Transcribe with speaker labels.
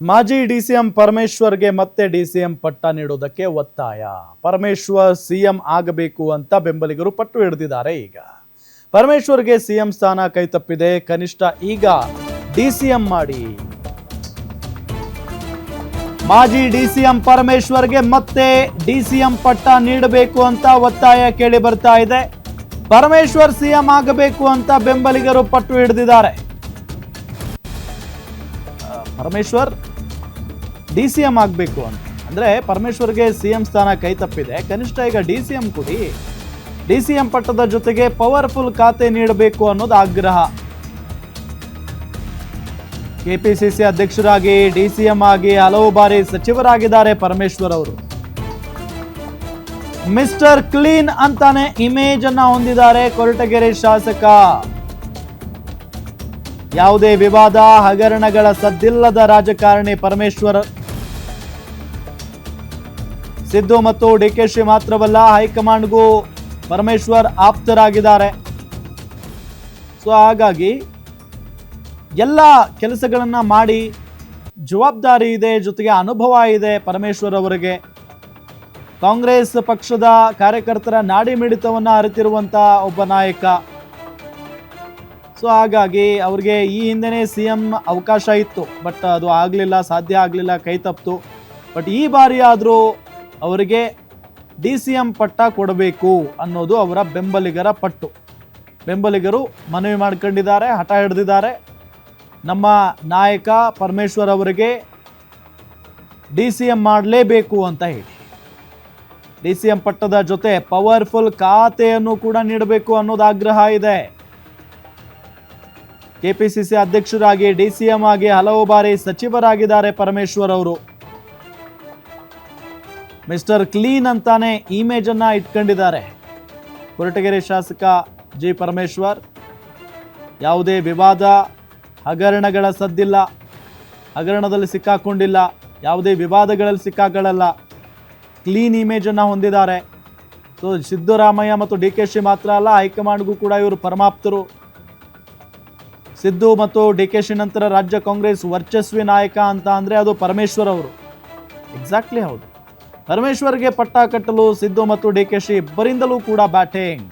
Speaker 1: ಮಾಜಿ ಡಿಸಿಎಂ ಪರಮೇಶ್ವರ್ಗೆ ಮತ್ತೆ ಡಿಸಿಎಂ ಪಟ್ಟ ನೀಡುವುದಕ್ಕೆ ಒತ್ತಾಯ. ಪರಮೇಶ್ವರ್ ಸಿಎಂ ಆಗಬೇಕು ಅಂತ ಬೆಂಬಲಿಗರು ಪಟ್ಟು ಹಿಡಿದಿದ್ದಾರೆ. ಈಗ ಪರಮೇಶ್ವರ್ಗೆ ಸಿಎಂ ಸ್ಥಾನ ಕೈತಪ್ಪಿದೆ, ಕನಿಷ್ಠ ಈಗ ಡಿಸಿಎಂ ಮಾಡಿ. ಮಾಜಿ ಡಿಸಿಎಂ ಪರಮೇಶ್ವರ್ಗೆ ಮತ್ತೆ ಡಿಸಿಎಂ ಪಟ್ಟ ನೀಡಬೇಕು ಅಂತ ಒತ್ತಾಯ ಕೇಳಿ ಬರ್ತಾ ಇದೆ. ಪರಮೇಶ್ವರ್ ಸಿಎಂ ಆಗಬೇಕು ಅಂತ ಬೆಂಬಲಿಗರು ಪಟ್ಟು ಹಿಡಿದಿದ್ದಾರೆ. ಪರಮೇಶ್ವರ್ ಡಿಸಿಎಂ ಆಗಬೇಕು ಅಂತ ಅಂದ್ರೆ ಪರಮೇಶ್ವರ್ಗೆ ಸಿಎಂ ಸ್ಥಾನ ಕೈ ತಪ್ಪಿದೆ, ಕನಿಷ್ಠ ಈಗ ಡಿಸಿಎಂ ಕೊಡಿ. ಡಿಸಿಎಂ ಪಟ್ಟದ ಜೊತೆಗೆ ಪವರ್ಫುಲ್ ಖಾತೆ ನೀಡಬೇಕು ಅನ್ನೋದು ಆಗ್ರಹ. ಕೆಪಿಸಿಸಿ ಅಧ್ಯಕ್ಷರಾಗಿ ಡಿಸಿಎಂ ಆಗಿ ಹಲವು ಬಾರಿ ಸಚಿವರಾಗಿದ್ದಾರೆ ಪರಮೇಶ್ವರ್ ಅವರು. ಮಿಸ್ಟರ್ ಕ್ಲೀನ್ ಅಂತಾನೆ ಇಮೇಜ್ ಅನ್ನ ಹೊಂದಿದ್ದಾರೆ ಕೊರಟಗೆರೆ ಶಾಸಕ. ಯಾವುದೇ ವಿವಾದ ಹಗರಣಗಳ ಸದ್ದಿಲ್ಲದ ರಾಜಕಾರಣಿ ಪರಮೇಶ್ವರ್. ಸಿದ್ದು ಮತ್ತು ಡಿಕೆಶಿ ಮಾತ್ರವಲ್ಲ, ಹೈಕಮಾಂಡ್ಗೂ ಪರಮೇಶ್ವರ್ ಆಪ್ತರಾಗಿದ್ದಾರೆ. ಸೊ ಹಾಗಾಗಿ ಎಲ್ಲ ಕೆಲಸಗಳನ್ನ ಮಾಡಿ ಜವಾಬ್ದಾರಿ ಇದೆ, ಜೊತೆಗೆ ಅನುಭವ ಇದೆ ಪರಮೇಶ್ವರ್ ಅವರಿಗೆ. ಕಾಂಗ್ರೆಸ್ ಪಕ್ಷದ ಕಾರ್ಯಕರ್ತರ ನಾಡಿ ಮಿಡಿತವನ್ನ ಅರಿತಿರುವಂತ ಒಬ್ಬ ನಾಯಕ. ಸೊ ಹಾಗಾಗಿ ಅವ್ರಿಗೆ ಈ ಹಿಂದೆನೇ ಸಿಎಂ ಅವಕಾಶ ಇತ್ತು, ಬಟ್ ಅದು ಆಗಲಿಲ್ಲ, ಸಾಧ್ಯ ಆಗಲಿಲ್ಲ, ಕೈ ತಪ್ಪಿತು. ಬಟ್ ಈ ಬಾರಿ ಆದರೂ ಅವರಿಗೆ ಡಿಸಿಎಂ ಪಟ್ಟ ಕೊಡಬೇಕು ಅನ್ನೋದು ಅವರ ಬೆಂಬಲಿಗರ ಪಟ್ಟು. ಬೆಂಬಲಿಗರು ಮನವಿ ಮಾಡ್ಕೊಂಡಿದ್ದಾರೆ, ಹಠ ಹಿಡಿದಿದ್ದಾರೆ. ನಮ್ಮ ನಾಯಕ ಪರಮೇಶ್ವರ್ ಅವರಿಗೆ ಡಿಸಿಎಂ ಮಾಡಲೇಬೇಕು ಅಂತ ಹೇಳಿ. ಡಿಸಿಎಂ ಪಟ್ಟದ ಜೊತೆ ಪವರ್ಫುಲ್ ಖಾತೆಯನ್ನು ಕೂಡ ನೀಡಬೇಕು ಅನ್ನೋದು ಆಗ್ರಹ ಇದೆ. ಕೆಪಿಸಿಸಿ ಅಧ್ಯಕ್ಷರಾಗಿ ಡಿಸಿಎಂ ಆಗಿ ಹಲವು ಬಾರಿ ಸಚಿವರಾಗಿದ್ದಾರೆ ಪರಮೇಶ್ವರ್ ಅವರು. ಮಿಸ್ಟರ್ ಕ್ಲೀನ್ ಅಂತಾನೆ ಇಮೇಜ್ ಅನ್ನ ಇಟ್ಕೊಂಡಿದ್ದಾರೆ ಕೊರಟಗೆರೆ ಶಾಸಕ ಜಿ ಪರಮೇಶ್ವರ್. ಯಾವುದೇ ವಿವಾದ ಹಗರಣಗಳ ಸದ್ದಿಲ್ಲ, ಹಗರಣದಲ್ಲಿ ಸಿಕ್ಕಾಕೊಂಡಿಲ್ಲ, ಯಾವುದೇ ವಿವಾದಗಳಲ್ಲಿ ಸಿಕ್ಕಾಕೊಳ್ಳಲ್ಲ. ಕ್ಲೀನ್ ಇಮೇಜ್ ಅನ್ನ ಹೊಂದಿದ್ದಾರೆ. ಸೊ ಸಿದ್ದರಾಮಯ್ಯ ಮತ್ತು ಡಿಕೆಶಿ ಮಾತ್ರ ಅಲ್ಲ, ಹೈಕಮಾಂಡ್ಗೂ ಕೂಡ ಇವರು ಪರಮಾಪ್ತರು. ಸಿದ್ದು ಮತ್ತು ಡಿಕೆಶಿ ನಂತರ ರಾಜ್ಯ ಕಾಂಗ್ರೆಸ್ ವರ್ಚಸ್ವಿ ನಾಯಕ ಅಂತ ಅಂದ್ರೆ ಅದು ಪರಮೇಶ್ವರ್ ಅವರು. ಎಕ್ಸಾಕ್ಟ್ಲಿ ಹೌದು. ಪರಮೇಶ್ವರ್ಗೆ ಪಟ್ಟ ಕಟ್ಟಲು ಸಿದ್ದು ಮತ್ತು ಡಿಕೆಶಿ ಇಬ್ಬರಿಂದಲೂ ಕೂಡ ಬ್ಯಾಟಿಂಗ್.